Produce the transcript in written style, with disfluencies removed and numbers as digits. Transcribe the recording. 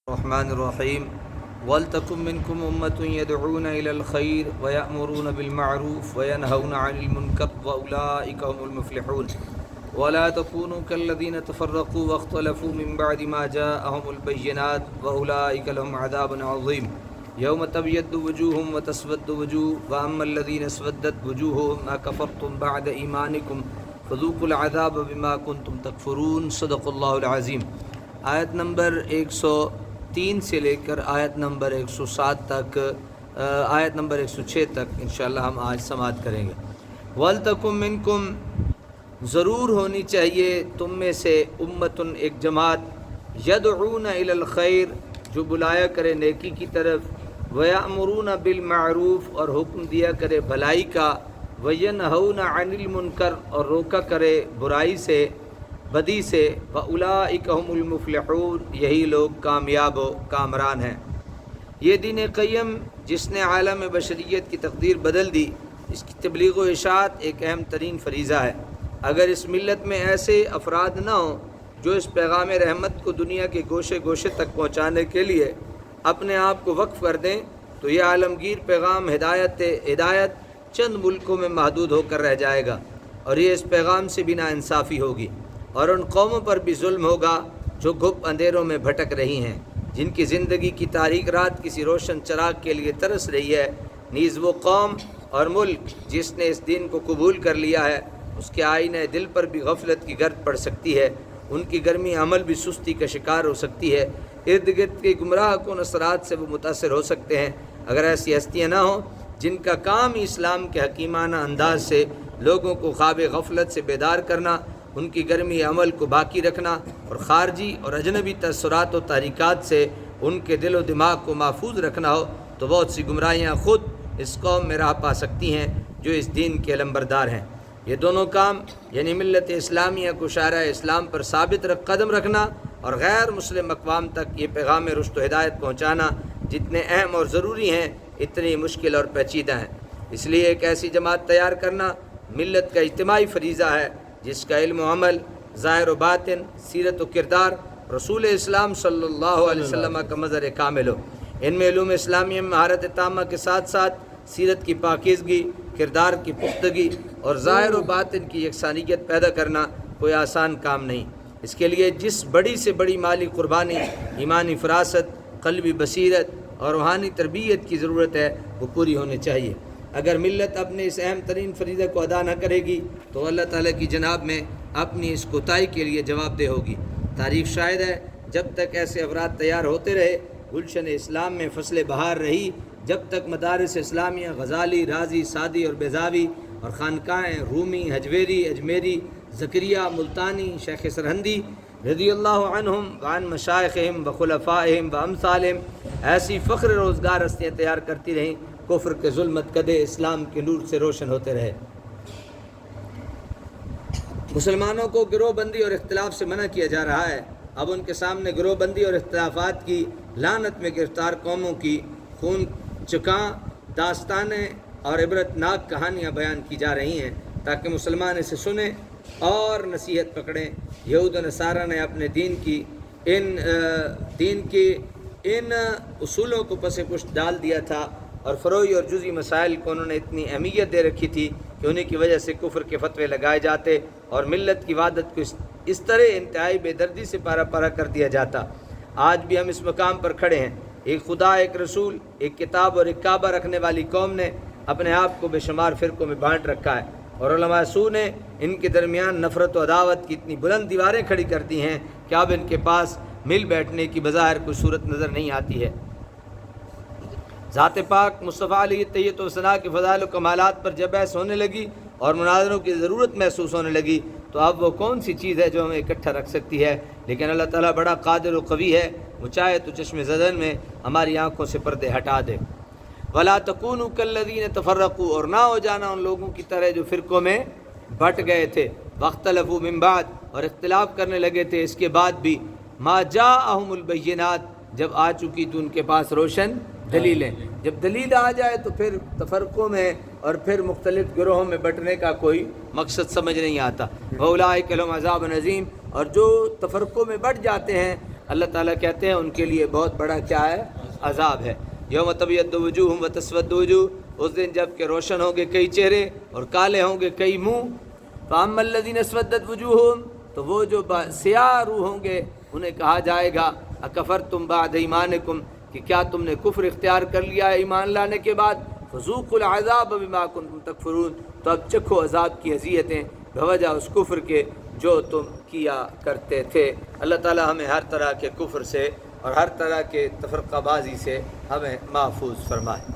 الرحمن الرحیم وَلْتَكُن مِّنكُمْ أُمَّةٌ يَدْعُونَ إِلَى الْخَيْرِ وَيَأْمُرُونَ بِالْمَعْرُوفِ وَيَنْهَوْنَ عَنِ الْمُنكَرِ وَأُولَٰئِكَ هُمُ الْمُفْلِحُونَ وَلَا تَكُونُوا كَالَّذِينَ تَفَرَّقُوا وَاخْتَلَفُوا مِن بَعْدِ مَا جَاءَهُمُ الْبَيِّنَاتُ وَأُولَٰئِكَ لَهُمْ عَذَابٌ عَظِيمٌ يَوْمَ تَبْيَضُّ وُجُوهٌ وَتَسْوَدُّ وُجُوهٌ وَأَمَّا الَّذِينَ اسْوَدَّتْ وُجُوهُهُمْ أَكَفَرْتُم بَعْدَ إِيمَانِكُمْ فَذُوقُوا الْعَذَابَ بِمَا كُنتُمْ تَكْفُرُونَ صدق اللہ العظیم۔ آیت نمبر 103 سے لے کر آیت نمبر 107 تک آیت نمبر 106 تک انشاءاللہ ہم آج سماعت کریں گے۔ وَلْتَكُن مِّنكُمْ ضرور ہونی چاہیے تم میں سے امتن ایک جماعت یدعون الی الخیر جو بلایا کرے نیکی کی طرف، ویأمرون بالمعروف اور حکم دیا کرے بھلائی کا، وینہون عن المنکر اور روکا کرے برائی سے بدی سے، فاولئک هم المفلحون یہی لوگ کامیاب و کامران ہیں۔ یہ دین قیم جس نے عالم بشریت کی تقدیر بدل دی، اس کی تبلیغ و اشاعت ایک اہم ترین فریضہ ہے۔ اگر اس ملت میں ایسے افراد نہ ہوں جو اس پیغام رحمت کو دنیا کے گوشے گوشے تک پہنچانے کے لیے اپنے آپ کو وقف کر دیں تو یہ عالمگیر پیغام ہدایت چند ملکوں میں محدود ہو کر رہ جائے گا، اور یہ اس پیغام سے بنا انصافی ہوگی، اور ان قوموں پر بھی ظلم ہوگا جو گھپ اندھیروں میں بھٹک رہی ہیں، جن کی زندگی کی تاریک رات کسی روشن چراغ کے لیے ترس رہی ہے۔ نیز وہ قوم اور ملک جس نے اس دین کو قبول کر لیا ہے، اس کے آئینہ دل پر بھی غفلت کی گرد پڑ سکتی ہے، ان کی گرمی عمل بھی سستی کا شکار ہو سکتی ہے، ارد گرد کے گمراہ کن اثرات سے وہ متاثر ہو سکتے ہیں۔ اگر ایسی ہستیاں نہ ہوں جن کا کام ہی اسلام کے حکیمانہ انداز سے لوگوں کو خواب غفلت سے بیدار کرنا، ان کی گرمی عمل کو باقی رکھنا اور خارجی اور اجنبی تاثرات و تحریکات سے ان کے دل و دماغ کو محفوظ رکھنا ہو، تو بہت سی گمراہیاں خود اس قوم میں راہ پا سکتی ہیں جو اس دین کے علمبردار ہیں۔ یہ دونوں کام یعنی ملت اسلامیہ کو شارع اسلام پر ثابت قدم رکھنا اور غیر مسلم اقوام تک یہ پیغام رشد و ہدایت پہنچانا جتنے اہم اور ضروری ہیں، اتنی مشکل اور پیچیدہ ہیں۔ اس لیے ایک ایسی جماعت تیار کرنا ملت کا اجتماعی فریضہ ہے جس کا علم و عمل، ظاہر و باطن، سیرت و کردار رسول اسلام صلی اللہ علیہ وسلم کا مظہر کامل ہو۔ ان میں علوم اسلامیہ میں مہارت تامہ کے ساتھ ساتھ سیرت کی پاکیزگی، کردار کی پختگی اور ظاہر و باطن کی یکسانیت پیدا کرنا کوئی آسان کام نہیں۔ اس کے لیے جس بڑی سے بڑی مالی قربانی، ایمانی فراست، قلبی بصیرت اور روحانی تربیت کی ضرورت ہے وہ پوری ہونی چاہیے۔ اگر ملت اپنے اس اہم ترین فریضے کو ادا نہ کرے گی تو اللہ تعالیٰ کی جناب میں اپنی اس کوتاہی کے لیے جواب دہ ہوگی۔ تاریخ شاہد ہے جب تک ایسے افراد تیار ہوتے رہے، گلشن اسلام میں فصل بہار رہی، جب تک مدارس اسلامیہ غزالی، رازی، سعدی اور بیضاوی اور خانقاہیں رومی، حجویری، اجمیری، زکریہ، ملتانی، شیخ سرہندی رضی اللہ عنہم وعن مشائخہم وخلفائہم وامثالہم ایسی فخر روزگار ہستیاں تیار کرتی رہیں، کفر کے ظلمت کدے اسلام کے نور سے روشن ہوتے رہے۔ مسلمانوں کو گروہ بندی اور اختلاف سے منع کیا جا رہا ہے۔ اب ان کے سامنے گروہ بندی اور اختلافات کی لعنت میں گرفتار قوموں کی خون چکاں داستانیں اور عبرت ناک کہانیاں بیان کی جا رہی ہیں تاکہ مسلمان اسے سنیں اور نصیحت پکڑیں۔ یہود و نصارہ نے اپنے دین کی ان اصولوں کو پس پشت ڈال دیا تھا، اور فروعی اور جزئی مسائل کو انہوں نے اتنی اہمیت دے رکھی تھی کہ انہیں کی وجہ سے کفر کے فتوے لگائے جاتے اور ملت کی وحدت کو اس طرح انتہائی بے دردی سے پارا پارا کر دیا جاتا۔ آج بھی ہم اس مقام پر کھڑے ہیں۔ ایک خدا، ایک رسول، ایک کتاب اور ایک کعبہ رکھنے والی قوم نے اپنے آپ کو بے شمار فرقوں میں بانٹ رکھا ہے، اور علماء سو نے ان کے درمیان نفرت و عداوت کی اتنی بلند دیواریں کھڑی کر دی ہیں کہ اب ان کے پاس مل بیٹھنے کی بظاہر کوئی صورت نظر نہیں آتی ہے۔ ذات پاک مصطفیٰ علیہ تحیت و ثناء کے فضائل و کمالات پر جب بحث ہونے لگی اور مناظروں کی ضرورت محسوس ہونے لگی تو اب وہ کون سی چیز ہے جو ہمیں اکٹھا رکھ سکتی ہے؟ لیکن اللہ تعالیٰ بڑا قادر و قوی ہے، وہ چاہے تو چشم زدن میں ہماری آنکھوں سے پردے ہٹا دے۔ وَلَا تَكُونُوا كَالَّذِينَ تَفَرَّقُوا اور نہ ہو جانا ان لوگوں کی طرح جو فرقوں میں بٹ گئے تھے، وَاخْتَلَفُوا مِن بَعْدِ اور اختلاف کرنے لگے تھے اس کے بعد بھی، مَا جَاءَهُمُ الْبَيِّنَاتُ جب آ چکی تو ان کے پاس روشن دلیلیں۔ جب دلیل آ جائے تو پھر تفرقوں میں اور پھر مختلف گروہوں میں بٹنے کا کوئی مقصد سمجھ نہیں آتا۔ وَأُولَٰئِكَ لَهُمْ عَذَابٌ عَظِيمٌ اور جو تفرقوں میں بٹ جاتے ہیں اللہ تعالیٰ کہتے ہیں ان کے لیے بہت بڑا کیا ہے؟ عذاب ہے. یوم تبیض وجوہ وتسود وجوہ، اس دن جب کہ روشن ہوں گے کئی چہرے اور کالے ہوں گے کئی منہ. فاما الذین اسودت وجوہہم، تو وہ جو سیاہ روح ہوں گے انہیں کہا جائے گا اکفرتم بعد ایمانکم، کہ کیا تم نے کفر اختیار کر لیا ہے ایمان لانے کے بعد. فذوقوا العذاب بما کنتم تکفرون، تو اب چکھو عذاب کی اذیتیں بوجہ اس کفر کے جو تم کیا کرتے تھے. اللہ تعالی ہمیں ہر طرح کے کفر سے اور ہر طرح کے تفرقہ بازی سے ہمیں محفوظ فرمائے.